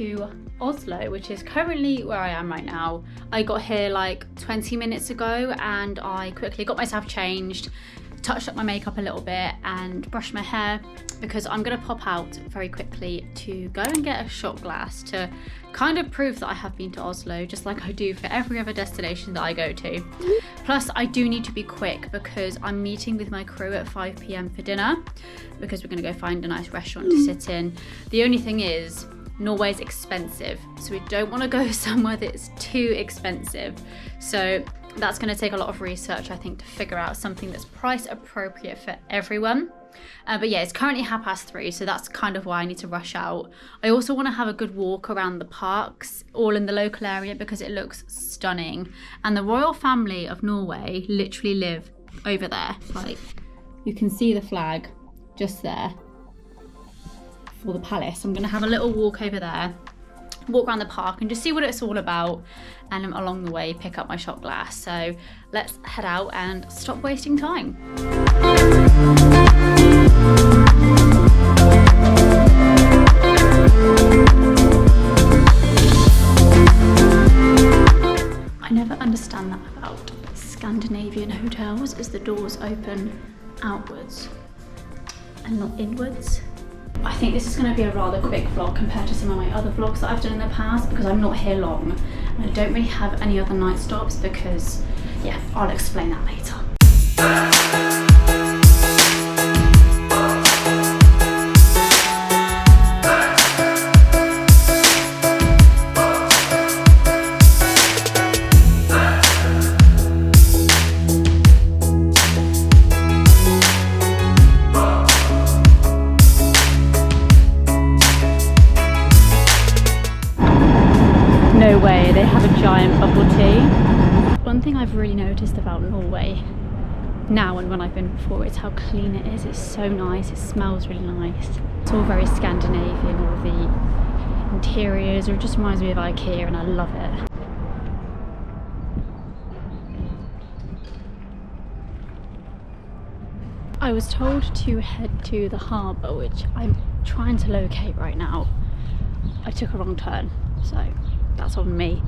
to Oslo, which is currently where I am right now. I got here like 20 minutes ago and I quickly got myself changed, touched up my makeup a little bit and brushed my hair because I'm gonna pop out very quickly to go and get a shot glass to kind of prove that I have been to Oslo, just like I do for every other destination that I go to. Plus I do need to be quick because I'm meeting with my crew at 5 p.m. for dinner because we're gonna go find a nice restaurant to sit in. The only thing is, Norway's expensive, so we don't want to go somewhere that's too expensive. So that's going to take a lot of research, I think, to figure out something that's price appropriate for everyone. But yeah, it's currently 3:30, so that's kind of why I need to rush out. I also want to have a good walk around the parks, all in the local area, because it looks stunning. And the royal family of Norway literally live over there. Like, you can see the flag just there for the palace. I'm going to have a little walk over there, walk around the park and just see what it's all about, and along the way pick up my shot glass. So let's head out and stop wasting time. I never understand that about Scandinavian hotels, is the doors open outwards and not inwards. I think this is going to be a rather quick vlog compared to some of my other vlogs that I've done in the past because I'm not here long and I don't really have any other night stops because, yeah, I'll explain that later. No way, they have a giant bubble tea. One thing I've really noticed about Norway now and when I've been before is how clean it is. It's so nice, it smells really nice. It's all very Scandinavian, all the interiors, it just reminds me of IKEA and I love it. I was told to head to the harbour, which I'm trying to locate right now. I took a wrong turn, so that's on me.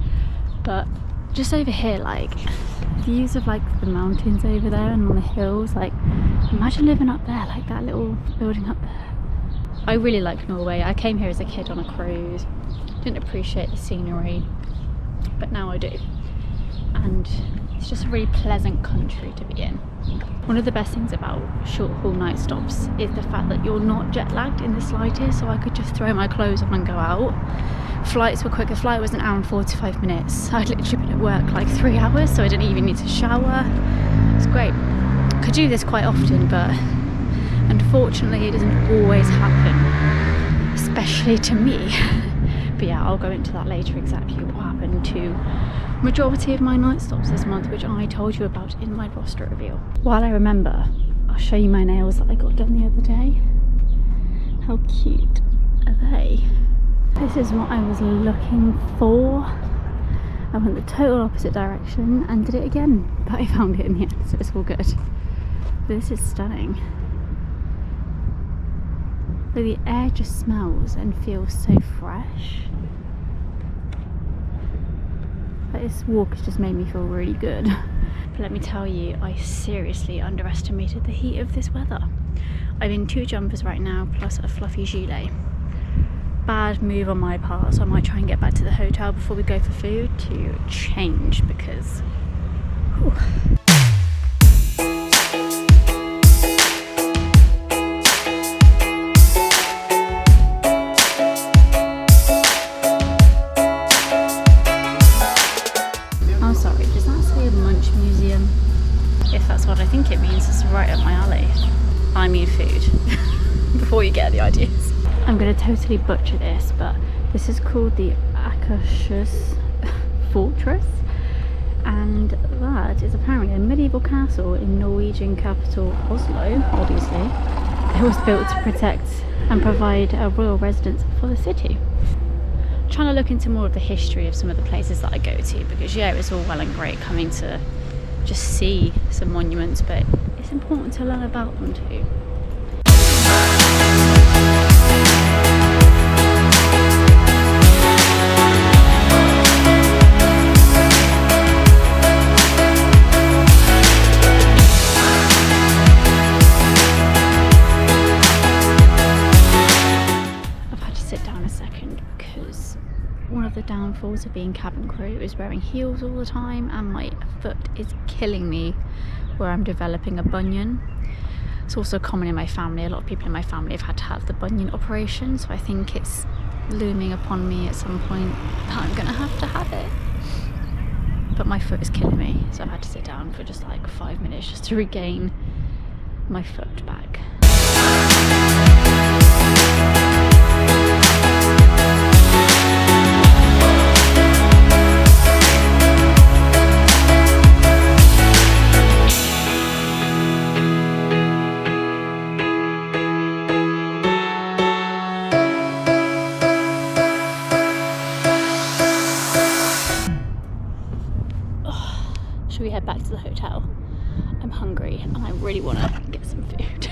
But just over here, like, views of like the mountains over there and on the hills, like, imagine living up there, like that little building up there. I really like Norway. I came here as a kid on a cruise, didn't appreciate the scenery, but now I do. And it's just a really pleasant country to be in. One of the best things about short haul night stops is the fact that you're not jet lagged in the slightest, so I could just throw my clothes on and go out. Flights were quick. The flight was 1 hour and 45 minutes. I'd literally been at work like 3 hours, so I didn't even need to shower. It's great. Could do this quite often, but unfortunately it doesn't always happen, especially to me. But yeah, I'll go into that later, exactly what happened to majority of my night stops this month, which I told you about in my roster reveal. While I remember, I'll show you my nails that I got done the other day. How cute are they? This is what I was looking for. I went the total opposite direction and did it again, but I found it in the end, so it's all good. This is stunning. Like, the air just smells and feels so fresh. Like, this walk has just made me feel really good. But let me tell you, I seriously underestimated the heat of this weather. I'm in 2 jumpers right now, plus a fluffy gilet. Bad move on my part, so I might try and get back to the hotel before we go for food to change because... whew. I'm sorry, does that say a Munch Museum? If that's what I think it means, it's right up my alley. I mean food, before you get the ideas. I'm going to totally butcher this, but this is called the Akershus Fortress, and that is apparently a medieval castle in Norwegian capital Oslo, obviously. It was built to protect and provide a royal residence for the city. I'm trying to look into more of the history of some of the places that I go to, because yeah, it's all well and great coming to just see some monuments, but it's important to learn about them too. being cabin crew is wearing heels all the time, and my foot is killing me where I'm developing a bunion. It's also common in my family. A lot of people in my family have had to have the bunion operation, so I think it's looming upon me at some point that I'm gonna have to have it. But my foot is killing me, so I've had to sit down for just like 5 minutes just to regain my foot back. Should we head back to the hotel? I'm hungry and I really want to get some food.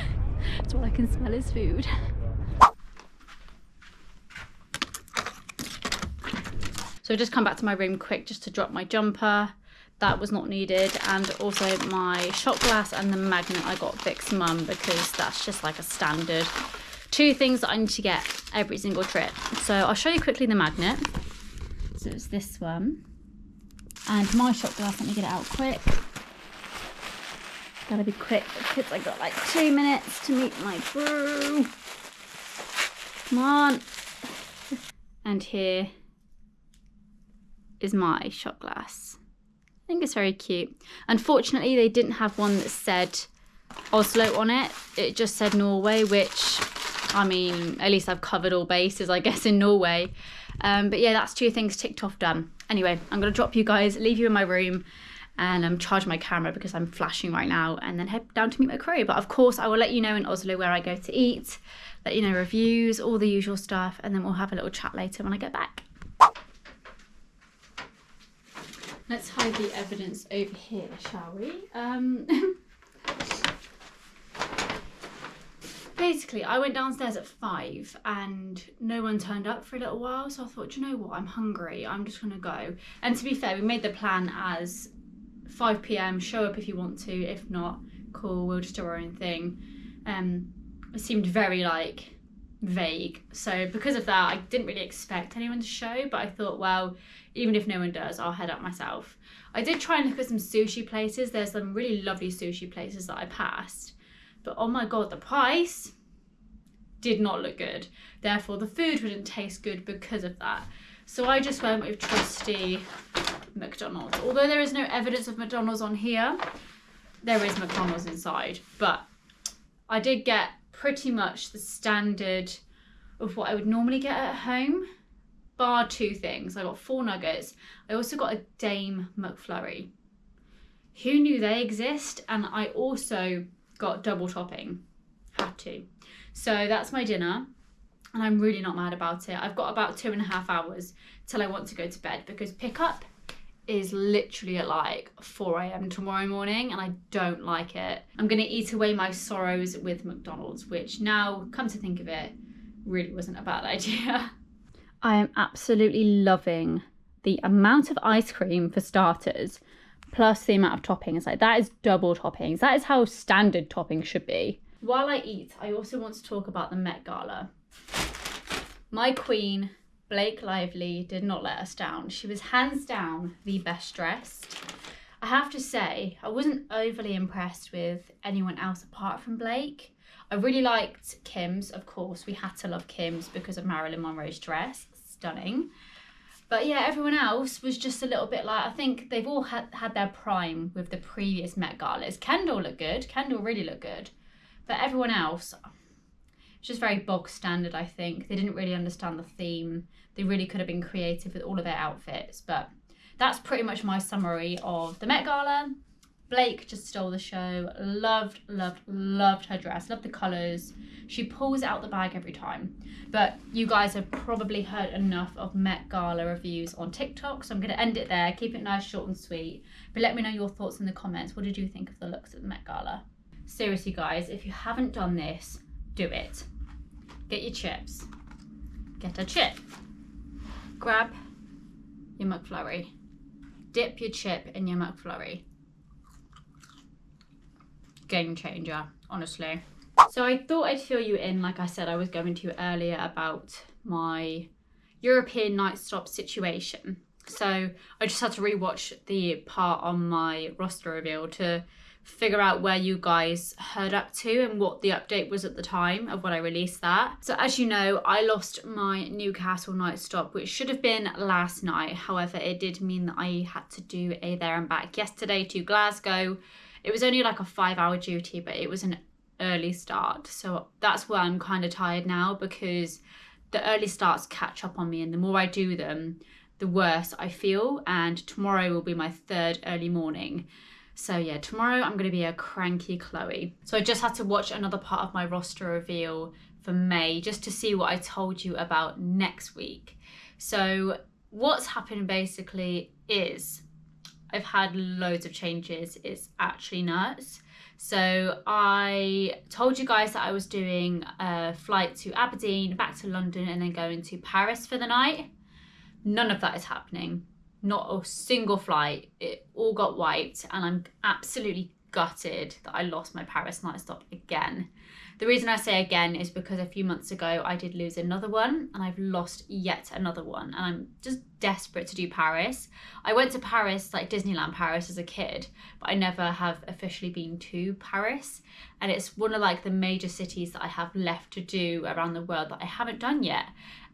That's all I can smell is food. So I just come back to my room quick just to drop my jumper. That was not needed, and also my shot glass and the magnet I got Vic's mum, because that's just like a standard 2 things that I need to get every single trip. So I'll show you quickly the magnet. So it's this one. And my shot glass, let me get it out quick. Gotta be quick because I got like 2 minutes to meet my brew. Come on. And here is my shot glass. I think it's very cute. Unfortunately, they didn't have one that said Oslo on it. It just said Norway, which, I mean, at least I've covered all bases, I guess, in Norway. But yeah, that's 2 things ticked off, done. Anyway, I'm going to drop you guys, leave you in my room, and charge my camera because I'm flashing right now, and then head down to meet my crew. But of course, I will let you know in Oslo where I go to eat, let you know reviews, all the usual stuff, and then we'll have a little chat later when I get back. Let's hide the evidence over here, shall we? Basically, I went downstairs at 5 and no one turned up for a little while, so I thought, you know what, I'm hungry, I'm just gonna go. And to be fair, we made the plan as 5 p.m, show up if you want to, if not, cool, we'll just do our own thing. It seemed very like vague, so because of that I didn't really expect anyone to show, but I thought, well, even if no one does, I'll head up myself. I did try and look at some sushi places. There's some really lovely sushi places that I passed, but oh my god, the price did not look good. Therefore, the food wouldn't taste good because of that. So I just went with trusty McDonald's. Although there is no evidence of McDonald's on here, there is McDonald's inside. But I did get pretty much the standard of what I would normally get at home, bar 2 things. I got 4 nuggets. I also got a Dame McFlurry. Who knew they exist? And I also got double topping. Had to. So that's my dinner, and I'm really not mad about it. I've got about 2.5 hours till I want to go to bed, because pickup is literally at like 4 a.m. tomorrow morning, and I don't like it. I'm gonna eat away my sorrows with McDonald's, which now, come to think of it, really wasn't a bad idea. I am absolutely loving the amount of ice cream for starters, plus the amount of toppings. Like, that is double toppings. That is how standard toppings should be. While I eat, I also want to talk about the Met Gala. My queen, Blake Lively, did not let us down. She was hands down the best dressed. I have to say, I wasn't overly impressed with anyone else apart from Blake. I really liked Kim's, of course. We had to love Kim's because of Marilyn Monroe's dress. Stunning. But yeah, everyone else was just a little bit like, I think they've all had their prime with the previous Met Galas. Kendall looked good. Kendall really looked good. But everyone else, it's just very bog standard, I think. They didn't really understand the theme. They really could have been creative with all of their outfits. But that's pretty much my summary of the Met Gala. Blake just stole the show. Loved, loved, loved her dress. Loved the colours. She pulls it out the bag every time. But you guys have probably heard enough of Met Gala reviews on TikTok, so I'm going to end it there. Keep it nice, short and sweet. But let me know your thoughts in the comments. What did you think of the looks at the Met Gala? Seriously, guys, if you haven't done this, do it. Get your chips. Get a chip. Grab your McFlurry. Dip your chip in your McFlurry. Game changer, honestly. So I thought I'd fill you in, like I said I was going to earlier, about my European night stop situation. So I just had to rewatch the part on my roster reveal to figure out where you guys heard up to and what the update was at the time of when I released that. So as you know, I lost my Newcastle night stop, which should have been last night. However, it did mean that I had to do a there and back yesterday to Glasgow. It was only like a 5-hour duty, but it was an early start. So that's where I'm kind of tired now, because the early starts catch up on me, and the more I do them, the worse I feel. And tomorrow will be my 3rd early morning. So yeah, tomorrow I'm going to be a cranky Chloe. So I just had to watch another part of my roster reveal for May just to see what I told you about next week. So what's happened basically is I've had loads of changes. It's actually nuts. So I told you guys that I was doing a flight to Aberdeen, back to London, and then going to Paris for the night. None of that is happening. Not a single flight. It all got wiped, and I'm absolutely gutted that I lost my Paris night stop again. The reason I say again is because a few months ago I did lose another one, and I've lost yet another one, and I'm just desperate to do Paris. I went to Paris, like Disneyland Paris, as a kid, but I never have officially been to Paris, and it's one of like the major cities that I have left to do around the world that I haven't done yet,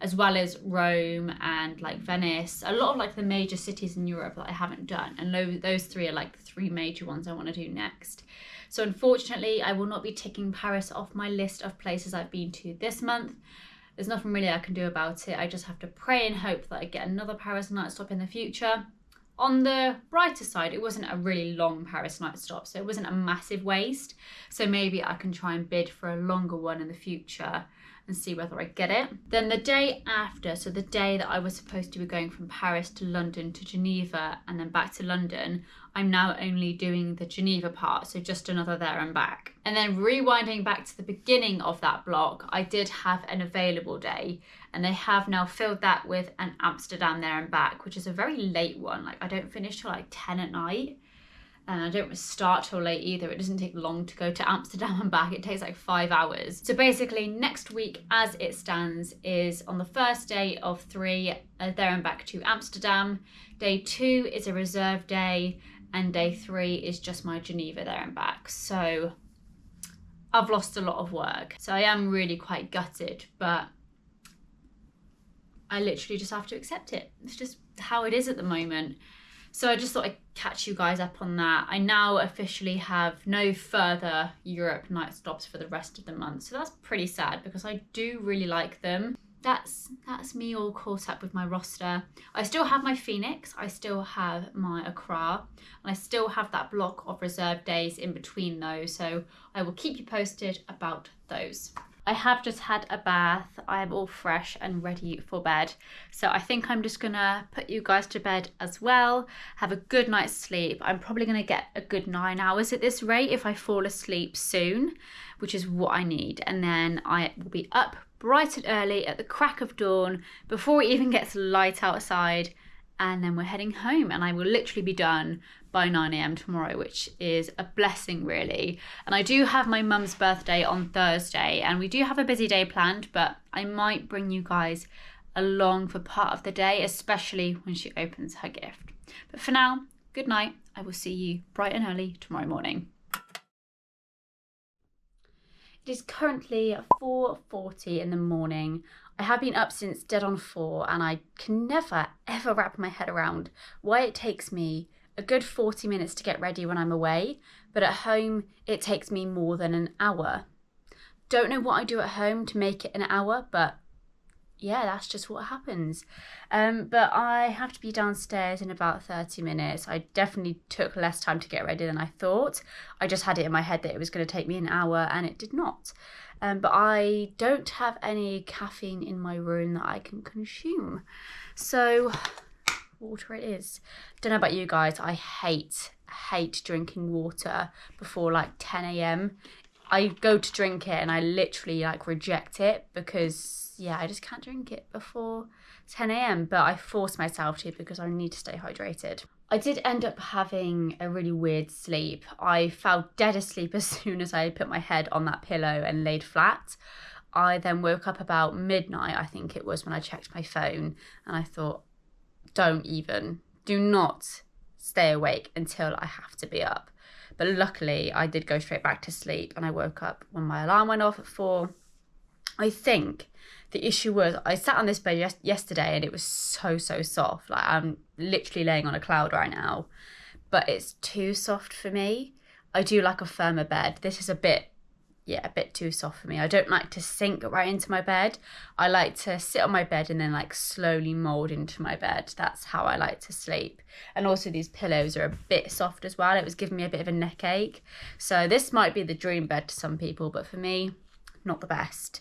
as well as Rome and like Venice, a lot of like the major cities in Europe that I haven't done, and those 3 are like the 3 major ones I want to do next. So unfortunately, I will not be ticking Paris off my list of places I've been to this month. There's nothing really I can do about it. I just have to pray and hope that I get another Paris night stop in the future. On the brighter side, it wasn't a really long Paris night stop, so it wasn't a massive waste. So maybe I can try and bid for a longer one in the future and see whether I get it. Then the day after, so the day that I was supposed to be going from Paris to London to Geneva and then back to London, I'm now only doing the Geneva part, so just another there and back. And then rewinding back to the beginning of that block, I did have an available day, and they have now filled that with an Amsterdam there and back, which is a very late one. Like, I don't finish till like 10 at night. And I don't start till late either. It doesn't take long to go to Amsterdam and back. It takes like 5 hours. So basically next week as it stands is on the first day of 3, there and back to Amsterdam. Day 2 is a reserve day, and day 3 is just my Geneva there and back. So I've lost a lot of work. So I am really quite gutted, but I literally just have to accept it. It's just how it is at the moment. So I just thought I'd catch you guys up on that. I now officially have no further Europe night stops for the rest of the month. So that's pretty sad, because I do really like them. That's me all caught up with my roster. I still have my Phoenix, I still have my Accra, and I still have that block of reserve days in between those. So I will keep you posted about those. I have just had a bath. I am all fresh and ready for bed. So I think I'm just gonna put you guys to bed as well. Have a good night's sleep. I'm probably gonna get a good 9 hours at this rate if I fall asleep soon, which is what I need. And then I will be up bright and early at the crack of dawn before it even gets light outside. And then we're heading home, and I will literally be done by 9 a.m. tomorrow, which is a blessing really. And I do have my mum's birthday on Thursday, and we do have a busy day planned, but I might bring you guys along for part of the day, especially when she opens her gift. But for now, good night. I will see you bright and early tomorrow morning. It is currently 4:40 in the morning. I have been up since dead on 4, and I can never ever wrap my head around why it takes me a good 40 minutes to get ready when I'm away, but at home it takes me more than an hour. Don't know what I do at home to make it an hour, but yeah, that's just what happens. But I have to be downstairs in about 30 minutes. I definitely took less time to get ready than I thought. I just had it in my head that it was going to take me an hour, and it did not. But I don't have any caffeine in my room that I can consume. So water it is. Don't know about you guys, I hate drinking water before like 10 a.m. I go to drink it and I literally like reject it because yeah, I just can't drink it before 10 a.m. but I force myself to because I need to stay hydrated. I did end up having a really weird sleep. I fell dead asleep as soon as I put my head on that pillow and laid flat. I then woke up about midnight, I think it was, when I checked my phone, and I thought, do not stay awake until I have to be up. But luckily I did go straight back to sleep, and I woke up when my alarm went off at 4. I think the issue was I sat on this bed yesterday and it was so soft. Like, I'm literally laying on a cloud right now, but it's too soft for me. I do like a firmer bed. This is a bit too soft for me. I don't like to sink right into my bed. I like to sit on my bed and then like slowly mold into my bed. That's how I like to sleep. And also these pillows are a bit soft as well. It was giving me a bit of a neck ache. So this might be the dream bed to some people, but for me, not the best.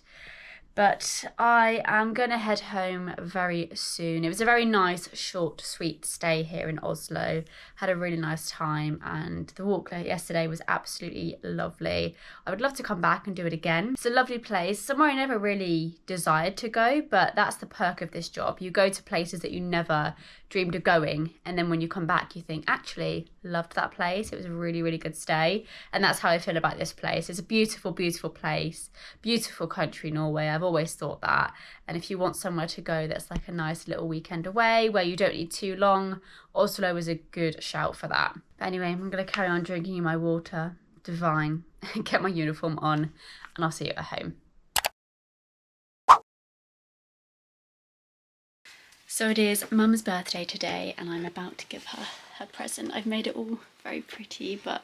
But I am going to head home very soon. It was a very nice, short, sweet stay here in Oslo. Had a really nice time, and the walk yesterday was absolutely lovely. I would love to come back and do it again. It's a lovely place, somewhere I never really desired to go, but that's the perk of this job. You go to places that you never dreamed of going, and then when you come back you think, actually loved that place. It was a really good stay, and that's how I feel about this place. It's a beautiful place, beautiful country, Norway. I've always thought that. And if you want somewhere to go that's like a nice little weekend away where you don't need too long, Oslo is a good shout for that. But anyway, I'm going to carry on drinking my water, divine, get my uniform on, and I'll see you at home. So it is Mum's birthday today, and I'm about to give her her present. I've made it all very pretty, but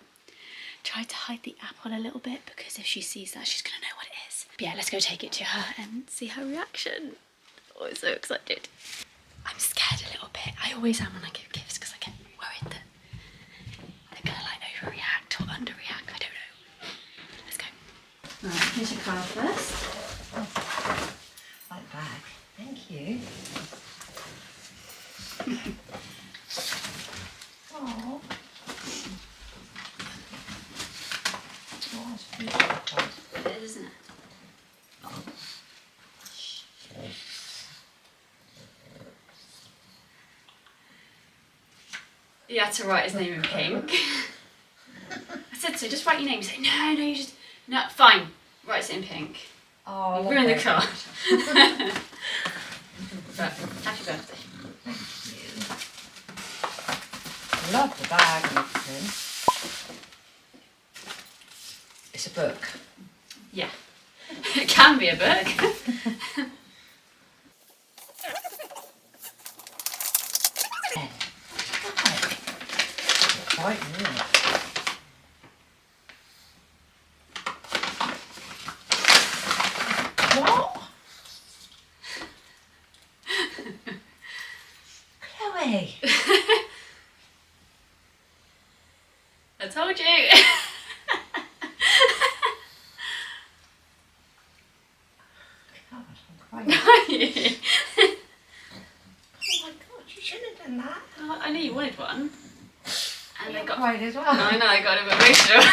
tried to hide the apple a little bit because if she sees that, she's gonna know what it is. But yeah, let's go take it to her and see her reaction. Oh, I'm so excited. I'm scared a little bit. I always am when I give gifts because I get worried that they're gonna like overreact or underreact. I don't know. Let's go. Right, here's your card first. Like bag. Thank you. Oh. It is, isn't it? You had to write his name in pink. I said so, just write your name. You say, no, you just... No, fine. Write it in pink. Oh, ruin the card. But happy birthday. I love the bag and everything. It's a book. Yeah. It can be a book. Quite new. What? Chloe. I told you. God, I'm crying. Are you? Oh my God, you shouldn't have done that. Oh, I knew you wanted one. And I got... cried as well. I know, I got a bit emotional.